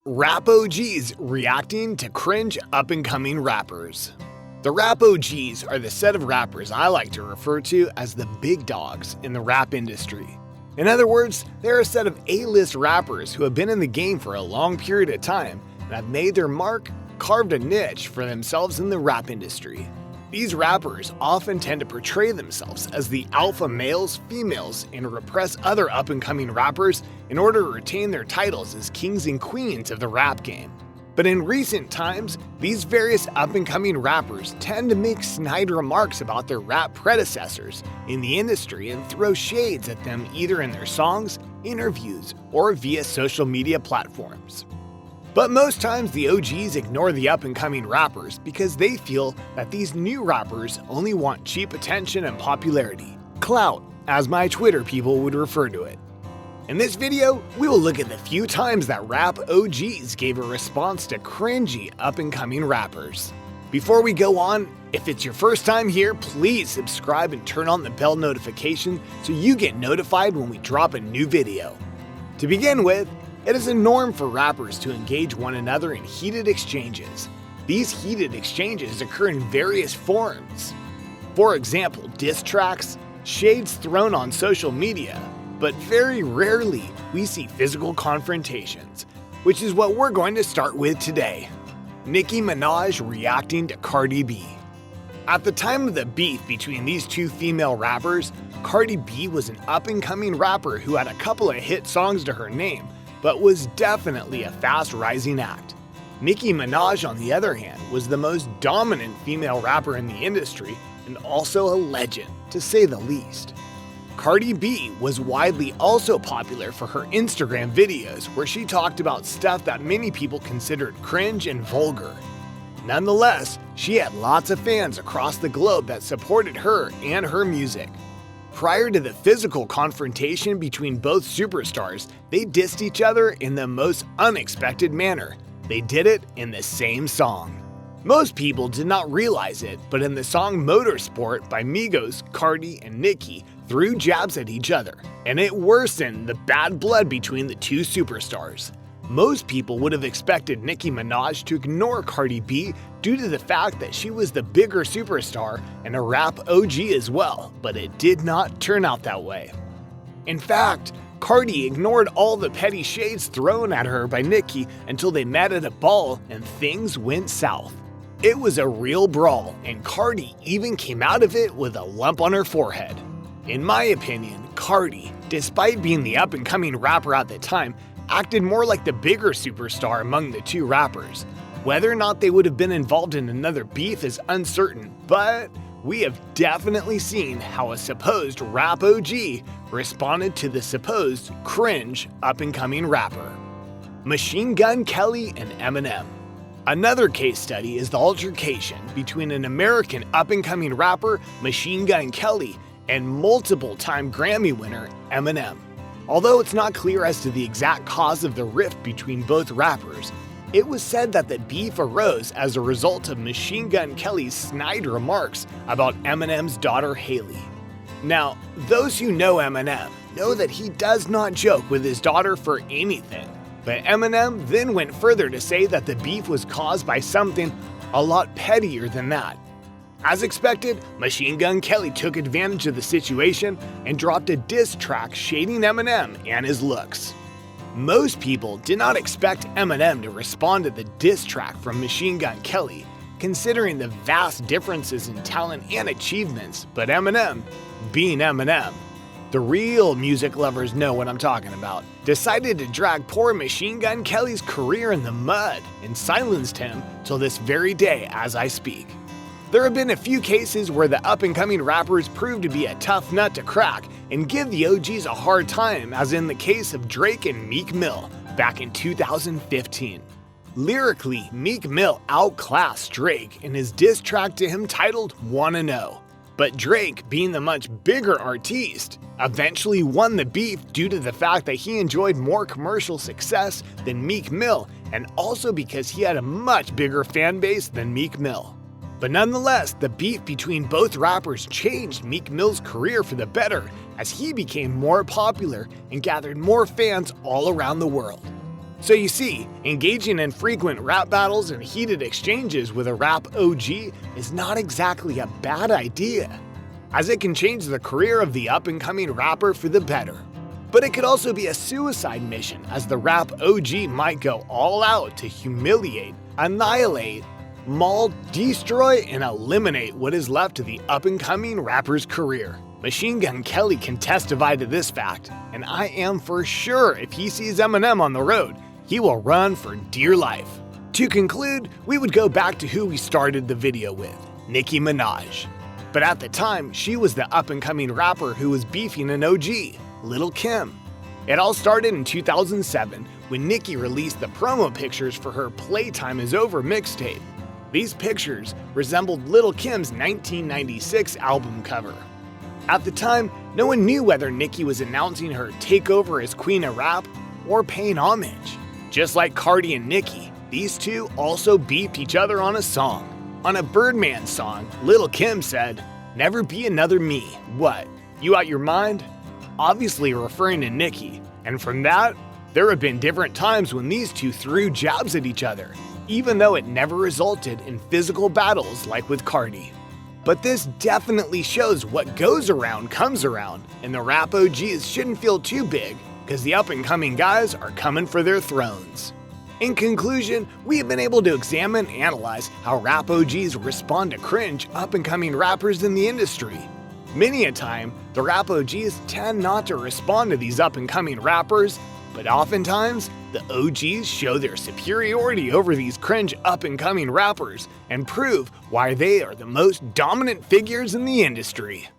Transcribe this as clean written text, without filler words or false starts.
Rap OGs reacting to cringe up-and-coming rappers. The Rap OGs are the set of rappers I like to refer to as the big dogs in the rap industry. In other words, they're a set of A-list rappers who have been in the game for a long period of time and have made their mark, carved a niche for themselves in the rap industry. These rappers often tend to portray themselves as the alpha males, females, and repress other up-and-coming rappers in order to retain their titles as kings and queens of the rap game. But in recent times, these various up-and-coming rappers tend to make snide remarks about their rap predecessors in the industry and throw shades at them either in their songs, interviews, or via social media platforms. But most times the OGs ignore the up-and-coming rappers because they feel that these new rappers only want cheap attention and popularity. Clout, as my Twitter people would refer to it. In this video, we will look at the few times that rap OGs gave a response to cringy up-and-coming rappers. Before we go on, if it's your first time here, please subscribe and turn on the bell notification so you get notified when we drop a new video. To begin with, it is a norm for rappers to engage one another in heated exchanges. These heated exchanges occur in various forms. For example, diss tracks, shades thrown on social media, but very rarely we see physical confrontations, which is what we're going to start with today. Nicki Minaj reacting to Cardi B. At the time of the beef between these two female rappers, Cardi B was an up-and-coming rapper who had a couple of hit songs to her name, but was definitely a fast-rising act. Nicki Minaj, on the other hand, was the most dominant female rapper in the industry and also a legend, to say the least. Cardi B was widely also popular for her Instagram videos where she talked about stuff that many people considered cringe and vulgar. Nonetheless, she had lots of fans across the globe that supported her and her music. Prior to the physical confrontation between both superstars, they dissed each other in the most unexpected manner. They did it in the same song. Most people did not realize it, but in the song Motorsport by Migos, Cardi, and Nicki threw jabs at each other, and it worsened the bad blood between the two superstars. Most people would have expected Nicki Minaj to ignore Cardi B due to the fact that she was the bigger superstar and a rap OG as well, but it did not turn out that way. In fact, Cardi ignored all the petty shades thrown at her by Nicki until they met at a ball and things went south. It was a real brawl, and Cardi even came out of it with a lump on her forehead. In my opinion, Cardi, despite being the up-and-coming rapper at the time, acted more like the bigger superstar among the two rappers. Whether or not they would have been involved in another beef is uncertain, but we have definitely seen how a supposed rap OG responded to the supposed cringe up-and-coming rapper. Machine Gun Kelly and Eminem. Another case study is the altercation between an American up-and-coming rapper, Machine Gun Kelly, and multiple-time Grammy winner, Eminem. Although it's not clear as to the exact cause of the rift between both rappers, it was said that the beef arose as a result of Machine Gun Kelly's snide remarks about Eminem's daughter Haley. Now, those who know Eminem know that he does not joke with his daughter for anything, but Eminem then went further to say that the beef was caused by something a lot pettier than that. As expected, Machine Gun Kelly took advantage of the situation and dropped a diss track shading Eminem and his looks. Most people did not expect Eminem to respond to the diss track from Machine Gun Kelly, considering the vast differences in talent and achievements, but Eminem, being Eminem, the real music lovers know what I'm talking about, decided to drag poor Machine Gun Kelly's career in the mud and silenced him till this very day as I speak. There have been a few cases where the up-and-coming rappers proved to be a tough nut to crack and give the OGs a hard time, as in the case of Drake and Meek Mill back in 2015. Lyrically, Meek Mill outclassed Drake in his diss track to him titled Wanna Know. But Drake, being the much bigger artiste, eventually won the beef due to the fact that he enjoyed more commercial success than Meek Mill, and also because he had a much bigger fan base than Meek Mill. But nonetheless, the beef between both rappers changed Meek Mill's career for the better as he became more popular and gathered more fans all around the world. So you see, engaging in frequent rap battles and heated exchanges with a rap OG is not exactly a bad idea, as it can change the career of the up-and-coming rapper for the better. But it could also be a suicide mission, as the rap OG might go all out to humiliate, annihilate, maul, destroy, and eliminate what is left of the up-and-coming rapper's career. Machine Gun Kelly can testify to this fact, and I am for sure if he sees Eminem on the road, he will run for dear life. To conclude, we would go back to who we started the video with, Nicki Minaj. But at the time, she was the up-and-coming rapper who was beefing an OG, Lil' Kim. It all started in 2007 when Nicki released the promo pictures for her Playtime Is Over mixtape. These pictures resembled Lil' Kim's 1996 album cover. At the time, no one knew whether Nicki was announcing her takeover as Queen of Rap or paying homage. Just like Cardi and Nicki, these two also beefed each other on a song. On a Birdman song, Lil' Kim said, "Never be another me. What? You out your mind?" Obviously referring to Nicki, and from that, there have been different times when these two threw jabs at each other, even though it never resulted in physical battles like with Cardi. But this definitely shows what goes around comes around, and the rap OGs shouldn't feel too big, because the up-and-coming guys are coming for their thrones. In conclusion, we have been able to examine and analyze how rap OGs respond to cringe up-and-coming rappers in the industry. Many a time, the rap OGs tend not to respond to these up-and-coming rappers, but oftentimes, the OGs show their superiority over these cringe up-and-coming rappers and prove why they are the most dominant figures in the industry.